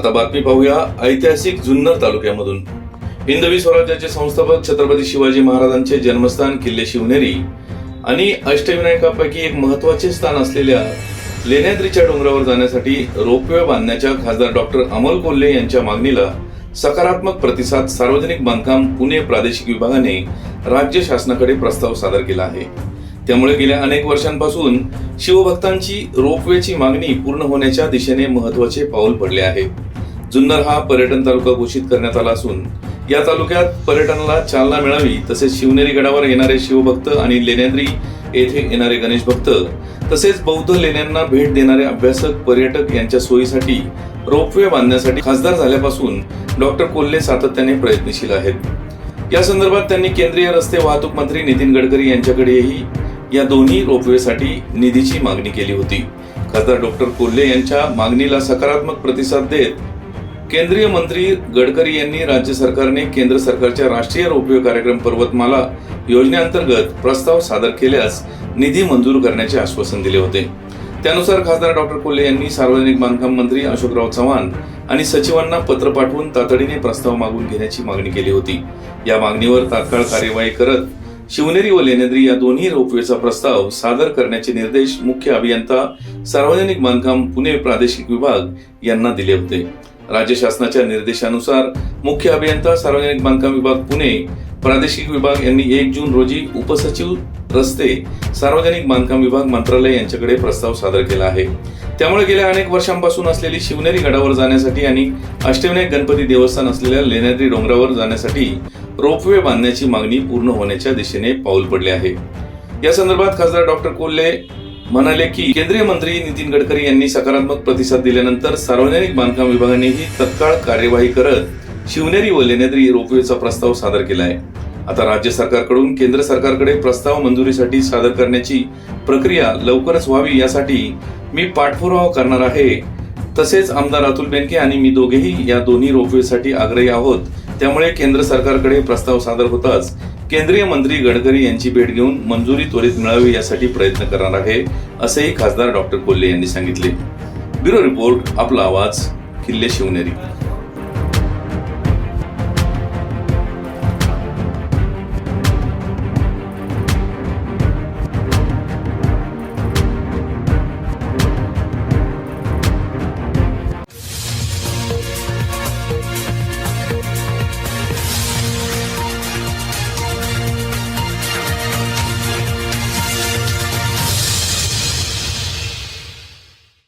आता बातमी पाहूया ऐतिहासिक जुन्नर तालुक्यामधून। हिंदवी स्वराज्याचे संस्थापक छत्रपती शिवाजी महाराजांचे जन्मस्थान किल्ले शिवनेरी आणि अष्टविनायकापैकी एक महत्त्वाचे स्थान असलेल्या लेण्याद्रीच्या डोंगरावर जाण्यासाठी रोपवे बांधण्याच्या खासदार डॉक्टर अमोल कोल्हे यांच्या मागणीला सकारात्मक प्रतिसाद सार्वजनिक बांधकाम पुणे प्रादेशिक विभागाने राज्य शासनाकडे प्रस्ताव सादर केला आहे। त्यामुळे गेल्या अनेक वर्षांपासून शिवभक्तांची रोपवेची मागणी पूर्ण होण्याच्या दिशेने महत्त्वाचे पाऊल पडले आहे। जुन्नर हा पर्यटन तालुका घोषित करण्यात आला असून या तालुक्यात पर्यटनाला चालना मिळावी, तसेच शिवनेरी गडावर येणारे शिवभक्त आणि लेण्याद्री येथे येणारे गणेश भक्त तसेच बौद्ध लेण्यांना भेट देणारे अभ्यासक पर्यटक यांच्या सोयीसाठी रोपवे बांधण्यासाठी खासदार झाल्यापासून डॉक्टर कोल्हे सातत्याने प्रयत्नशील आहेत। या संदर्भात त्यांनी केंद्रीय रस्ते वाहतूक मंत्री नितीन गडकरी यांच्याकडेही या दोन्ही रोपवेसाठी निधीची मागणी केली होती। खासदार डॉक्टर कोल्हे यांच्या मागणीला सकारात्मक प्रतिसाद देत केंद्रीय मंत्री गडकरी यांनी राज्य सरकारने केंद्र सरकारच्या राष्ट्रीय रोपवे कार्यक्रम पर्वतमाला योजनेअंतर्गत प्रस्ताव सादर केल्यास निधी मंजूर करण्याचे आश्वासन दिले होते। त्यानुसार खासदार डॉक्टर कोल्हे यांनी सार्वजनिक बांधकाम मंत्री अशोकराव चव्हाण आणि सचिवांना पत्र पाठवून तातडीने प्रस्ताव मागून घेण्याची मागणी केली होती। या मागणीवर तात्काळ कार्यवाही करत शिवनेरी व लेण्याद्री या दोन्ही रोपवेचा प्रस्ताव सादर करण्याचे निर्देश मुख्य अभियंता सार्वजनिक बांधकाम पुणे प्रादेशिक विभाग यांना दिले होते। राज्य शासनाच्या निर्देशानुसार मुख्य अभियंता सार्वजनिक बांधकाम विभाग पुणे प्रादेशिक विभाग यांनी 1 जून रोजी उपसचिव रस्ते सार्वजनिक बांधकाम विभाग मंत्रालय यांच्याकडे प्रस्ताव सादर केला आहे। त्यामुळे गेल्या अनेक वर्षांपासून असलेली शिवनेरी गडावर जाण्यासाठी आणि अष्टविनायक गणपती देवस्थान असलेल्या लेण्याद्री डोंगरावर जाण्यासाठी रोपवे बांधण्याची मागणी पूर्ण होण्याच्या दिशेने पाऊल पडले आहे। या संदर्भात खासदार डॉक्टर कोल्हे म्हणाले की केंद्रीय मंत्री नितीन गडकरी यांनी सकारात्मक प्रतिसाद दिल्यानंतर सार्वजनिक बांधकाम विभागानेही तत्काळ कार्यवाही करत शिवनेरी व लेण्याद्री रोपवेचा प्रस्ताव सादर केला आहे। आता राज्य सरकारकडून केंद्र सरकारकडे प्रस्ताव मंजुरीसाठी सादर करण्याची प्रक्रिया लवकरच व्हावी यासाठी मी पाठपुरावा करणार आहे। तसेच आमदार अतुल बेनके आणि मी दोघेही या दोन्ही रोपवेसाठी आग्रही आहोत। त्यामुळे केंद्र सरकारकडे प्रस्ताव सादर होताच केंद्रीय मंत्री गडकरी यांची भेट घेऊन मंजुरी त्वरित मिळावी यासाठी प्रयत्न करणार आहे, असेही खासदार डॉक्टर कोल्हे यांनी सांगितले। ब्युरो रिपोर्ट, आपला आवाज, किल्ले शिवनेरी।